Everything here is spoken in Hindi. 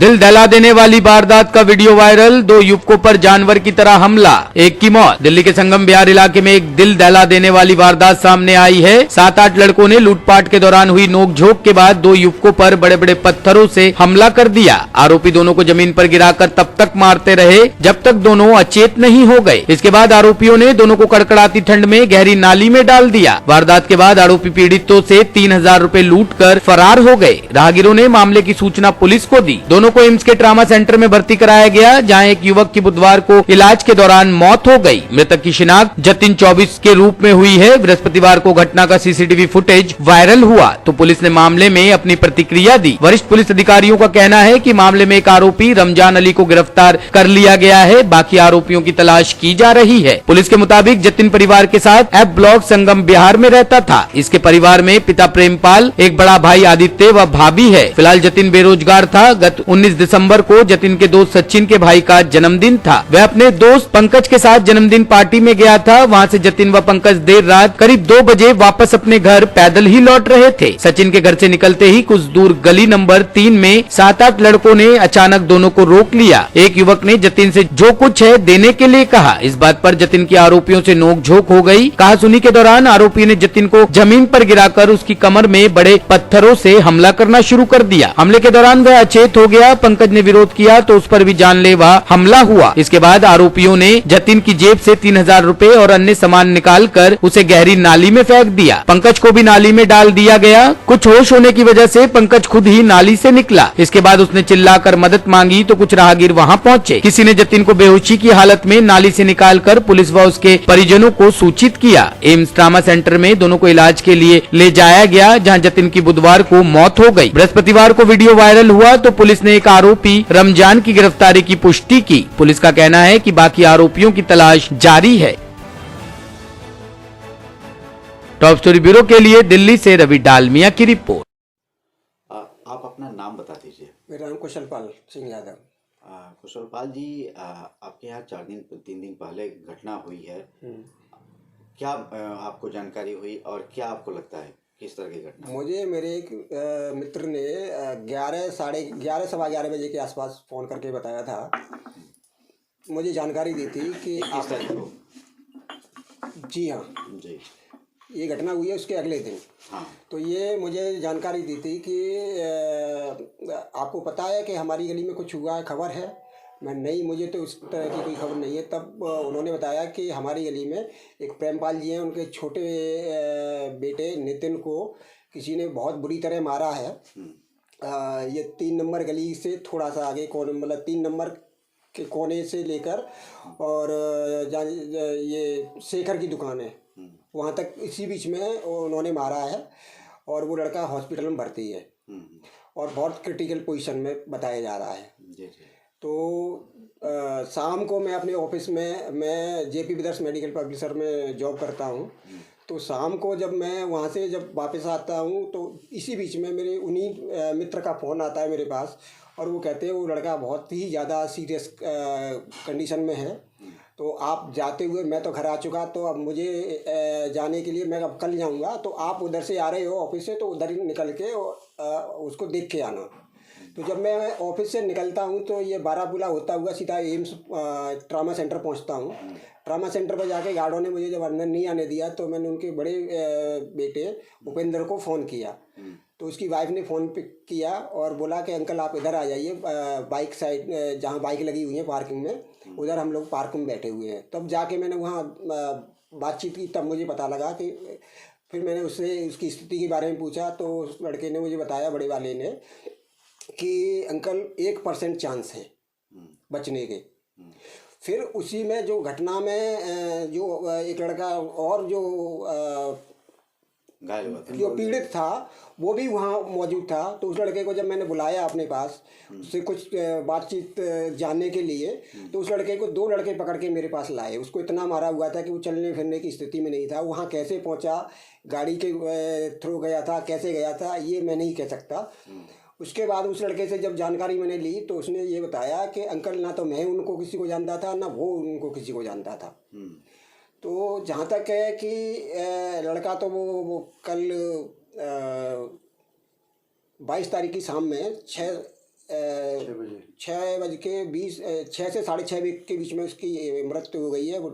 दिल दहला देने वाली वारदात का वीडियो वायरल, 2 युवकों पर जानवर की तरह हमला, एक की मौत। दिल्ली के संगम बिहार इलाके में एक दिल दहला देने वाली वारदात सामने आई है। 7-8 लड़कों ने लूटपाट के दौरान हुई नोकझोंक के बाद 2 युवकों पर बड़े बड़े पत्थरों से हमला कर दिया। आरोपी दोनों को जमीन पर गिराकर तब तक मारते रहे जब तक दोनों अचेत नहीं हो गए। इसके बाद आरोपियों ने दोनों को कड़कड़ाती ठंड में गहरी नाली में डाल दिया। वारदात के बाद आरोपी पीड़ितों से 3000 रुपए लूट कर फरार हो गए। राहगीरों ने मामले की सूचना पुलिस को दी। दोनों को एम्स के ट्रामा सेंटर में भर्ती कराया गया, जहां एक युवक की बुधवार को इलाज के दौरान मौत हो गई। मृतक की शिनाख्त जतिन 24 के रूप में हुई है। बृहस्पतिवार को घटना का सीसीटीवी फुटेज वायरल हुआ तो पुलिस ने मामले में अपनी प्रतिक्रिया दी। वरिष्ठ पुलिस अधिकारियों का कहना है कि मामले में एक आरोपी रमजान अली को गिरफ्तार कर लिया गया है, बाकी आरोपियों की तलाश की जा रही है। पुलिस के मुताबिक जतिन परिवार के साथ एफ ब्लॉक संगम बिहार में रहता था। इसके परिवार में पिता प्रेमपाल, एक बड़ा भाई आदित्य व भाभी है। फिलहाल जतिन बेरोजगार था। गत 19 दिसंबर को जतिन के दोस्त सचिन के भाई का जन्मदिन था। वह अपने दोस्त पंकज के साथ जन्मदिन पार्टी में गया था। वहां से जतिन व पंकज देर रात करीब 2 बजे वापस अपने घर पैदल ही लौट रहे थे। सचिन के घर से निकलते ही कुछ दूर गली नंबर 3 में 7-8 लड़कों ने अचानक दोनों को रोक लिया। एक युवक ने जतिन से जो कुछ है देने के लिए कहा। इस बात पर जतिन की आरोपियों से नोकझोंक हो गई। कहासुनी के दौरान आरोपी ने जतिन को जमीन पर गिराकर उसकी कमर में बड़े पत्थरों से हमला करना शुरू कर दिया। हमले के दौरान वह अचेत हो गया। पंकज ने विरोध किया तो उस पर भी जानलेवा हमला हुआ। इसके बाद आरोपियों ने जतिन की जेब से 3000 रुपए और अन्य सामान निकालकर उसे गहरी नाली में फेंक दिया। पंकज को भी नाली में डाल दिया गया। कुछ होश होने की वजह से पंकज खुद ही नाली से निकला। इसके बाद उसने चिल्लाकर मदद मांगी तो कुछ राहगीर वहां पहुंचे। किसी ने जतिन को बेहोशी की हालत में नाली से निकालकर पुलिस व उसके परिजनों को सूचित किया। एम्स ट्रामा सेंटर में दोनों को इलाज के लिए ले जाया गया, जहां जतिन की बुधवार को मौत हो गई। बृहस्पतिवार को वीडियो वायरल हुआ तो पुलिस ने एक आरोपी रमजान की गिरफ्तारी की पुष्टि की। पुलिस का कहना है कि बाकी आरोपियों की तलाश जारी है। टॉप स्टोरी ब्यूरो के लिए दिल्ली से रवि डालमिया की रिपोर्ट। आप अपना नाम बता दीजिए। मेरा नाम कुशलपाल सिंह यादव। कुशलपाल जी, आपके यहाँ 3 दिन पहले घटना हुई है। क्या आपको जानकारी हुई और क्या आपको लगता है किस तरह की घटना? मुझे मेरे एक मित्र ने 11 सवा 11 बजे के आसपास फ़ोन करके बताया था। मुझे जानकारी दी थी कि किस तारीख को? जी हाँ जी, ये घटना हुई है उसके अगले दिन। हाँ। तो ये मुझे जानकारी दी थी कि आपको पता है कि हमारी गली में कुछ हुआ है, खबर है? मैं नहीं, मुझे तो उस तरह की कोई खबर नहीं है। तब उन्होंने बताया कि हमारी गली में एक प्रेमपाल जी हैं, उनके छोटे बेटे नितिन को किसी ने बहुत बुरी तरह मारा है। ये 3 नंबर गली से थोड़ा सा आगे कोने, मतलब 3 नंबर के कोने से लेकर और ये शेखर की दुकान है वहाँ तक, इसी बीच में उन्होंने मारा है। और वो लड़का हॉस्पिटल में भर्ती है और बहुत क्रिटिकल पोजीशन में बताया जा रहा है। जी जी। तो शाम को मैं अपने ऑफिस में, मैं जेपी ब्रदर्स मेडिकल पब्लिशर में जॉब करता हूँ। तो शाम को जब मैं वहाँ से जब वापस आता हूँ तो इसी बीच में मेरे उन्हीं मित्र का फ़ोन आता है मेरे पास और वो कहते हैं वो लड़का बहुत ही ज़्यादा सीरियस कंडीशन में है। तो आप जाते हुए, मैं तो घर आ चुका, तो अब मुझे जाने के लिए मैं अब कल जाऊँगा, तो आप उधर से आ रहे हो ऑफिस से तो उधर ही निकल के उसको देख के आना। तो जब मैं ऑफिस से निकलता हूँ तो ये बारापुला होता हुआ सीधा एम्स ट्रामा सेंटर पहुँचता हूँ। ट्रामा सेंटर पर जाके गार्डों ने मुझे जब अंदर नहीं आने दिया तो मैंने उनके बड़े बेटे उपेंद्र को फ़ोन किया। तो उसकी वाइफ ने फ़ोन पिक किया और बोला कि अंकल आप इधर आ जाइए, बाइक साइड जहाँ बाइक लगी हुई है पार्किंग में, उधर हम लोग पार्क में बैठे हुए हैं। तब जाके मैंने वहाँ बातचीत की, तब मुझे पता लगा कि फिर मैंने उससे उसकी स्थिति के बारे में पूछा तो उस लड़के ने मुझे बताया, बड़े वाले ने, कि अंकल 1% चांस है बचने के। फिर उसी में जो घटना में जो एक लड़का और जो घायल हुआ था, जो पीड़ित था वो भी वहाँ मौजूद था। तो उस लड़के को जब मैंने बुलाया अपने पास उससे कुछ बातचीत जानने के लिए, तो उस लड़के को 2 लड़के पकड़ के मेरे पास लाए। उसको इतना मारा हुआ था कि वो चलने फिरने की स्थिति में नहीं था। वहाँ कैसे पहुँचा, गाड़ी के थ्रू गया था, कैसे गया था, ये मैं नहीं कह सकता। उसके बाद उस लड़के से जब जानकारी मैंने ली तो उसने ये बताया कि अंकल ना तो मैं उनको किसी को जानता था ना वो उनको किसी को जानता था। तो जहाँ तक है कि लड़का तो वो कल 22 तारीख की शाम में 6 6:20 6 से 6:30 के बीच में उसकी मृत्यु हो गई है। वो